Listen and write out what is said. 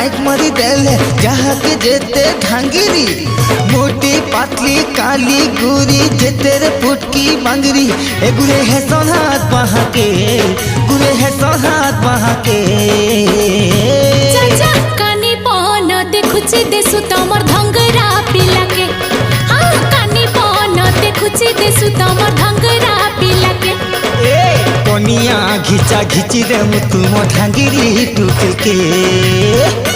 लाइक मारी देले जहाँ के जेते ढांगिरी मोटी पातली काली गुरी जेते रे फुटकी बांगरी ए गुरे है सोहात वहाँ के गुरे है सोहात वहाँ के चाचा कानी पन देखुची देसु तमर धंगरा पिला के हाँ कानी पन देखुची देसु तमर धंगरा पिला के ए कोनिया घिचा घिची रे मुतु मो ढांगिरी टूट के।